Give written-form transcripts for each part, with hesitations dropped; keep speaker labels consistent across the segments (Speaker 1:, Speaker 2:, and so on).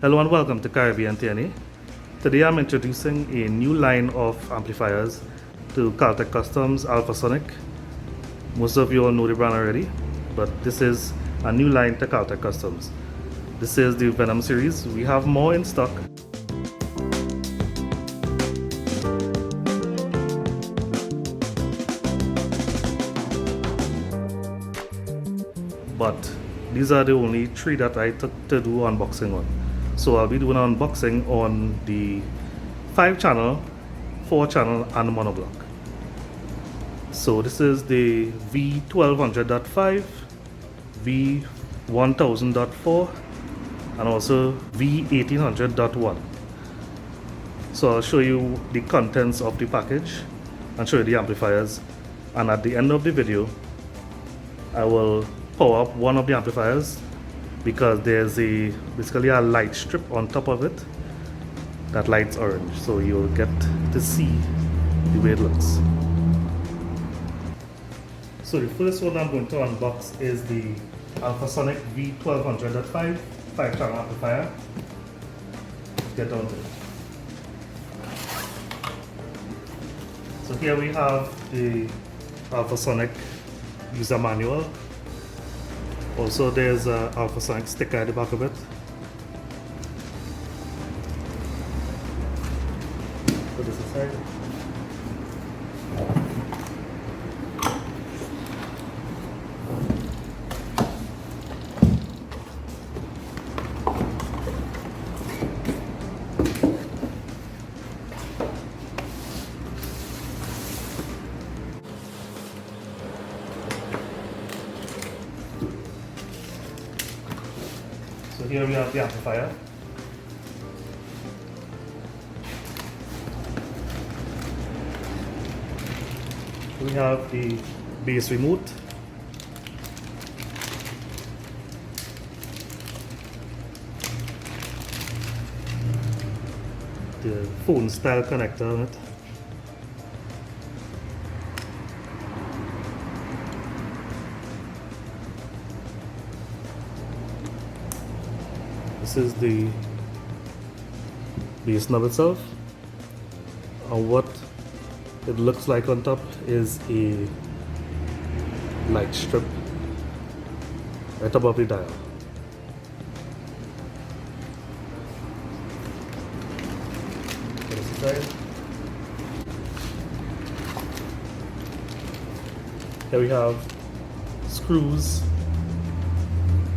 Speaker 1: Hello and welcome to Caribbean TNA. Today I'm introducing a new line of amplifiers to Caltech Customs Alphasonik. Most of you all know the brand already, but this is a new line to Caltech Customs. This is the Venom series. We have more in stock. But these are the only three that I took to do unboxing on. So I'll be doing an unboxing on the 5-channel, 4-channel and monoblock. So this is the V1200.5, V1000.4 and also V1800.1. So I'll show you the contents of the package and show you the amplifiers, and at the end of the video I will power up one of the amplifiers because there's basically a light strip on top of it that lights orange, so you'll get to see the way it looks. So the first one I'm going to unbox is the Alphasonik V1200.5 5-channel amplifier. Let's get on to it. So here we have the Alphasonik user manual. Also there's an Alphasonik sticker at the back of it. Put this aside. So here we have the amplifier. We have the bass remote. The phone style connector on it. This is the bass knob itself, and what it looks like on top is a light strip right above the dial. Put this aside. Here we have screws,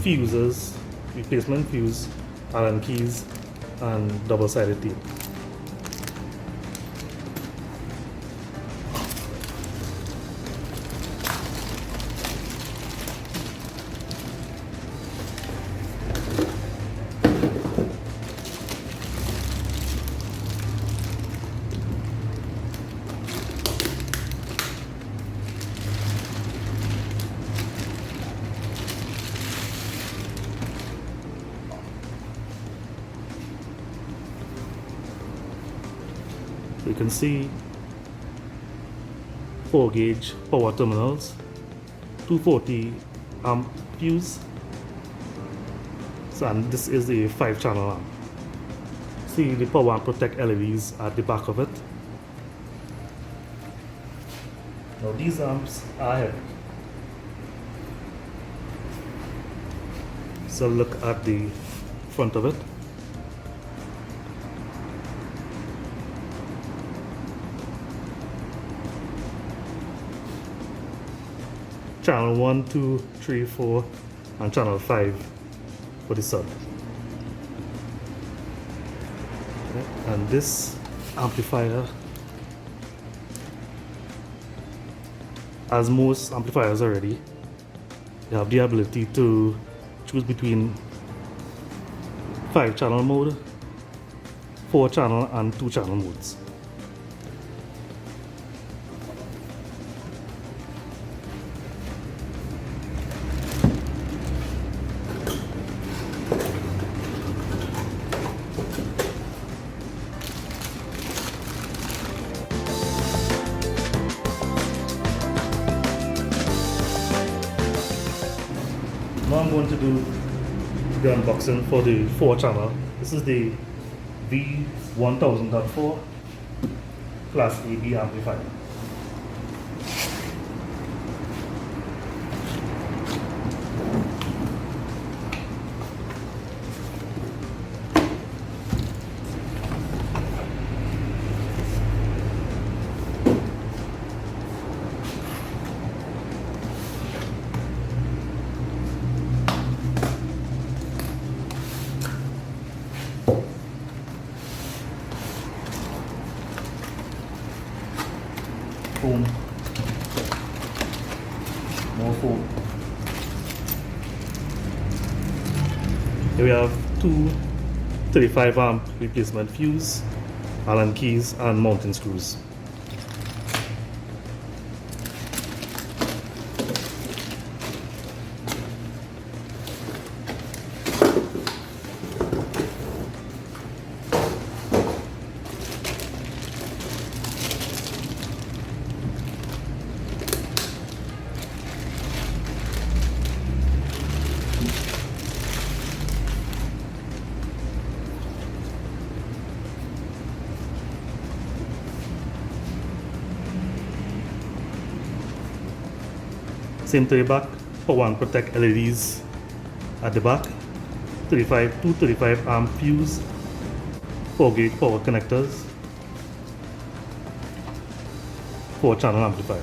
Speaker 1: fuses, replacement fuse, Allen keys and double-sided tape. You can see 4-gauge power terminals, 240 amp fuse, and this is a 5-channel amp. See the power and protect LEDs at the back of it. Now these amps are heavy. So look at the front of it. Channel 1, 2, 3, 4 and channel 5 for the sub. Okay. And this amplifier, as most amplifiers already, you have the ability to choose between 5-channel mode, 4-channel and 2-channel modes. Now I'm going to do the unboxing for the 4 channel. This is the V1000.4 Class AB amplifier. Foam. More foam. Here we have two 35 amp replacement fuse, Allen keys and mounting screws. Same to the back, power and protect LEDs at the back, 235 amp fuse, 4-gauge power connectors, 4-channel amplifier.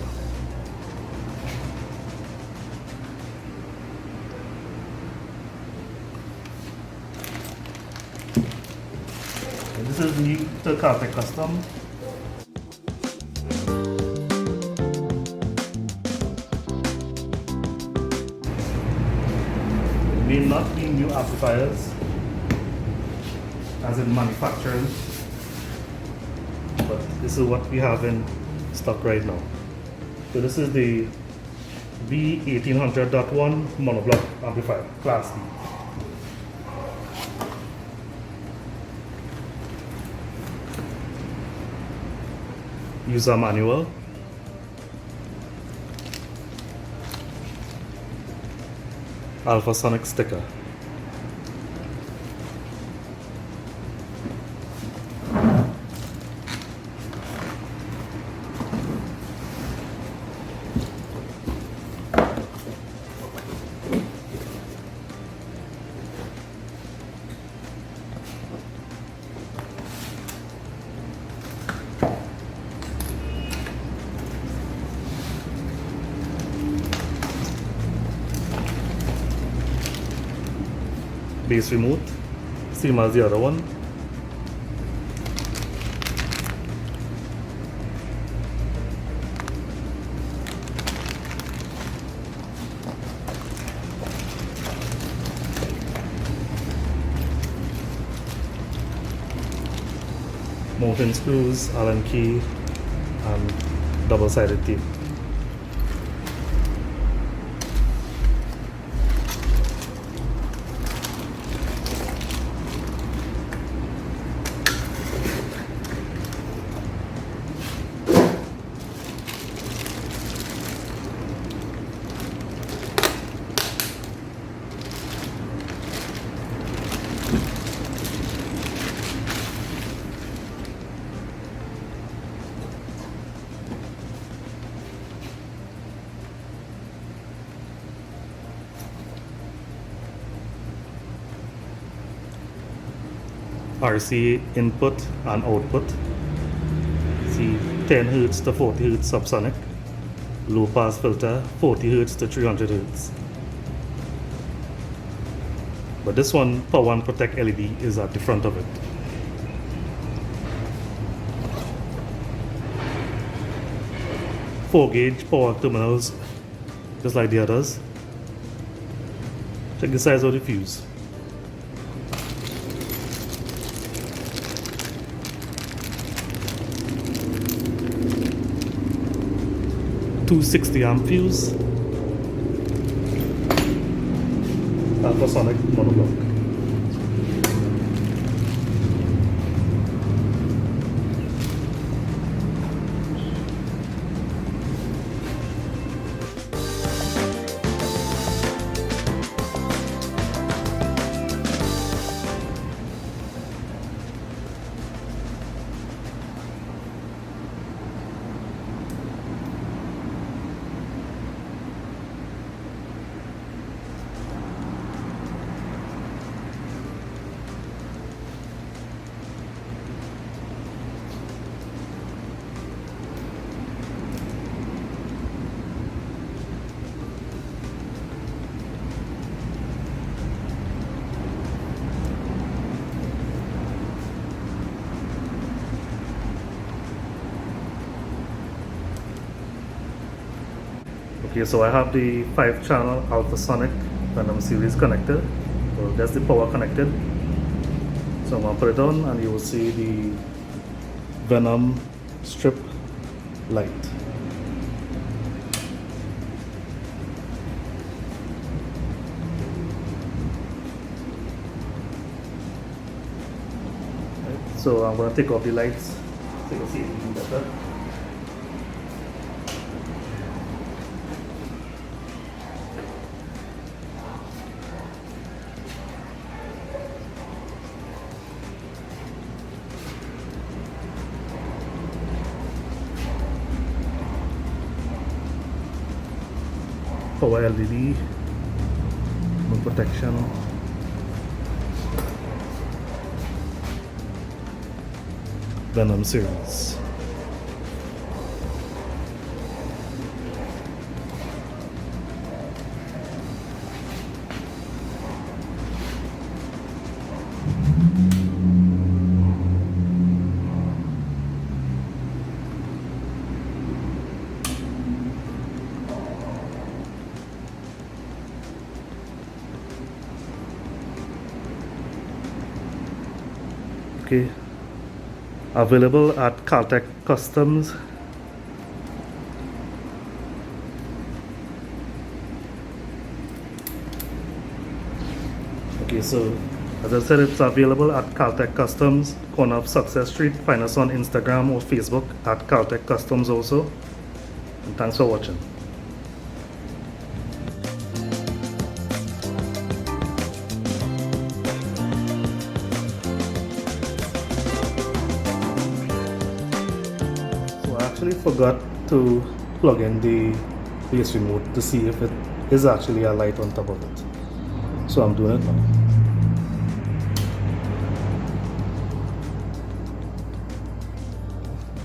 Speaker 1: And this is new to Carpet Custom. May not be new amplifiers as in manufacturing, but this is what we have in stock right now. So this is the V1800.1 monoblock amplifier, Class D. User manual. Alphasonik sticker. Base remote, same as the other one. Mounting screws, Allen key, and double-sided tape. RC input and output. See 10 Hz to 40 Hz subsonic, low pass filter 40 Hz to 300 Hz. But this one, power and protect LED, is at the front of it. Four-gauge power terminals, just like the others. Check the size of the fuse. .260 amp fuse, Alphasonik monoblock. Okay, so I have the 5-channel Alphasonik Venom series connector. So that's the power connected. So I'm going to put it on and you will see the Venom strip light. Right, so I'm going to take off the lights so you can see it even better. Power LED, no protection, Venom series. Okay, available at Caltech Customs. Okay, so as I said, it's available at Caltech Customs, corner of Success Street. Find us on Instagram or Facebook at Caltech Customs also. And thanks for watching. I actually forgot to plug in the bass remote to see if it is actually a light on top of it. So I'm doing it now.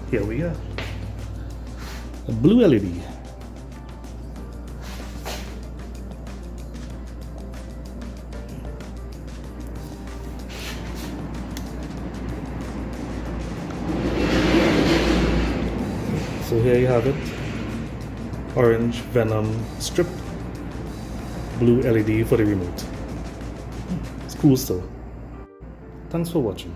Speaker 1: Here we are. A blue LED. So here you have it, orange Venom strip, blue LED for the remote. It's cool still. Thanks for watching.